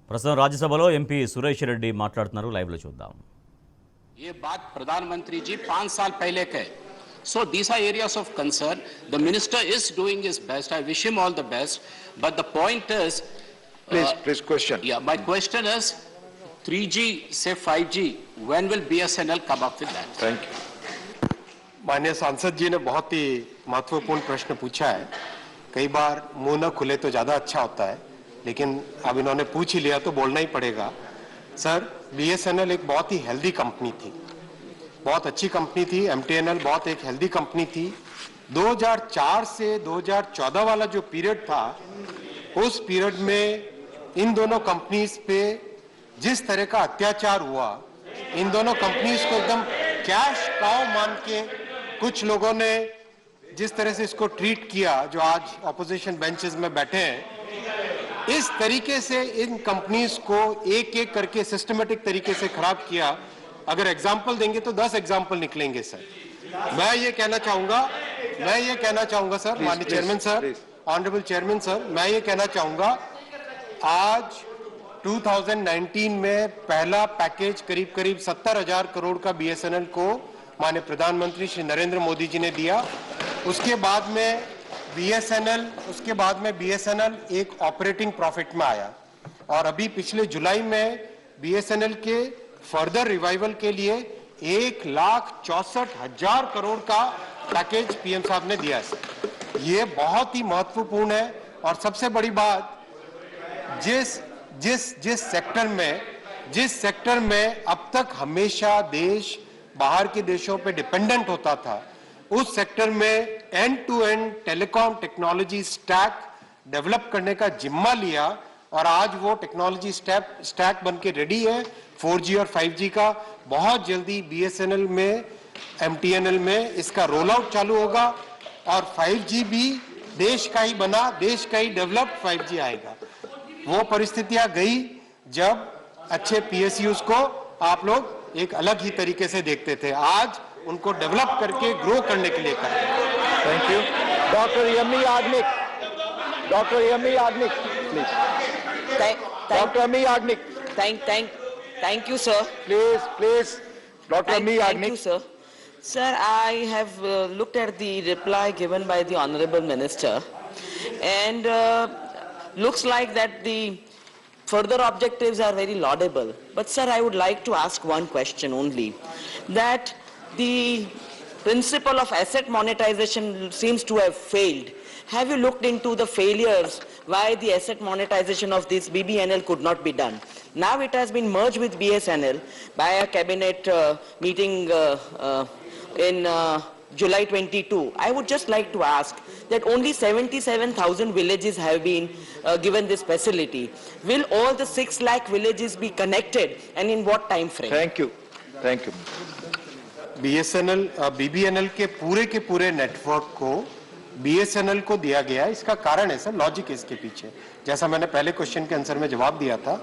ప్రస్తుతం రాజ్యసభలో ఎంపీ సురేష్ రెడ్డి మాట్లాడుతున్నారు. లైవ్ లో చూద్దాం. ये बात प्रधानमंत्री जी 5 साल पहले कहे. So these are areas of concern. The minister is doing his best. I wish him all the best. But the point is, Please question. Yeah, my question is, 3G say 5G. When will BSNL come up with that? Thank you. माननीय सांसद जी ने बहुत ही महत्वपूर्ण प्रश्न पूछा है. कई बार मुंह न खुले तो ज्यादा अच्छा होता है, लेकिन अब इन्होंने पूछ ही लिया तो बोलना ही पड़ेगा. सर, BSNL एक बहुत ही हेल्दी कंपनी थी, बहुत अच्छी कंपनी थी. MTNL बहुत एक हेल्दी कंपनी थी. 2004 से 2014 वाला जो पीरियड था, उस पीरियड में इन दोनों कंपनीज पे जिस तरह का अत्याचार हुआ, इन दोनों कंपनीज को एकदम कैश काउ मान के कुछ लोगों ने जिस तरह से इसको ट्रीट किया, जो आज ऑपोजिशन बेंचेस में बैठे हैं, इस तरीके से इन कंपनीज को एक एक करके सिस्टमेटिक तरीके से खराब किया. अगर एग्जाम्पल देंगे तो 10 एग्जाम्पल निकलेंगे सर. मैं ये कहना चाहूंगा सर, माननीय chairman sir, honourable chairman sir, मैं ये कहना चाहूंगा, आज 2019 में पहला पैकेज करीब 70,000 करोड़ का BSNL को माननीय प्रधानमंत्री श्री नरेंद्र मोदी जी ने दिया. उसके बाद में BSNL एक ऑपरेटिंग प्रॉफिट में आया, और अभी पिछले जुलाई में BSNL के फर्दर रिवाइवल के लिए 1,64,000 करोड़ का पैकेज PM साहब ने दिया है. ये बहुत ही महत्वपूर्ण है. और सबसे बड़ी बात, जिस सेक्टर में अब तक हमेशा देश बाहर के देशों पे डिपेंडेंट होता था, उस सेक्टर में end to end telecom technology stack develop करने का जिम्मा लिया, और आज वो टेक्नोलॉजी स्टैक बन के रेडी है 4G और 5G का. बहुत जल्दी BSNL में, MTNL में इसका रोल आउट चालू होगा, और 5G भी देश का ही बना, देश का ही डेवलप्ड 5G आएगा. वो परिस्थितियां गई जब अच्छे PSUs को आप लोग एक अलग ही तरीके से देखते थे. आज उनको डेवलप करके ग्रो करने के लिए करते हैं. Thank you. Dr. Yemi Yagnik, please. Dr. Yemi Yagnik. Thank you, sir. Please. Dr. Yemi Thank Yagnik. you, sir. Sir, I have looked at the reply given by the Honorable Minister, and looks like that the further objectives are very laudable. But sir, I would like to ask one question only, that the principle of asset monetization seems to have failed. Have you looked into the failures why the asset monetization of this BBNL could not be done? Now it has been merged with BSNL by a cabinet meeting in July 22. I would just like to ask that only 77,000 villages have been given this facility. Will all the 6 lakh villages be connected, and in what time frame? Thank you. BBNL के पूरे network को BSNL को दिया गया. इसका कारण है sir, logic इसके पीछे, जैसा मैंने पहले क्वेश्चन के आंसर में जवाब दिया था,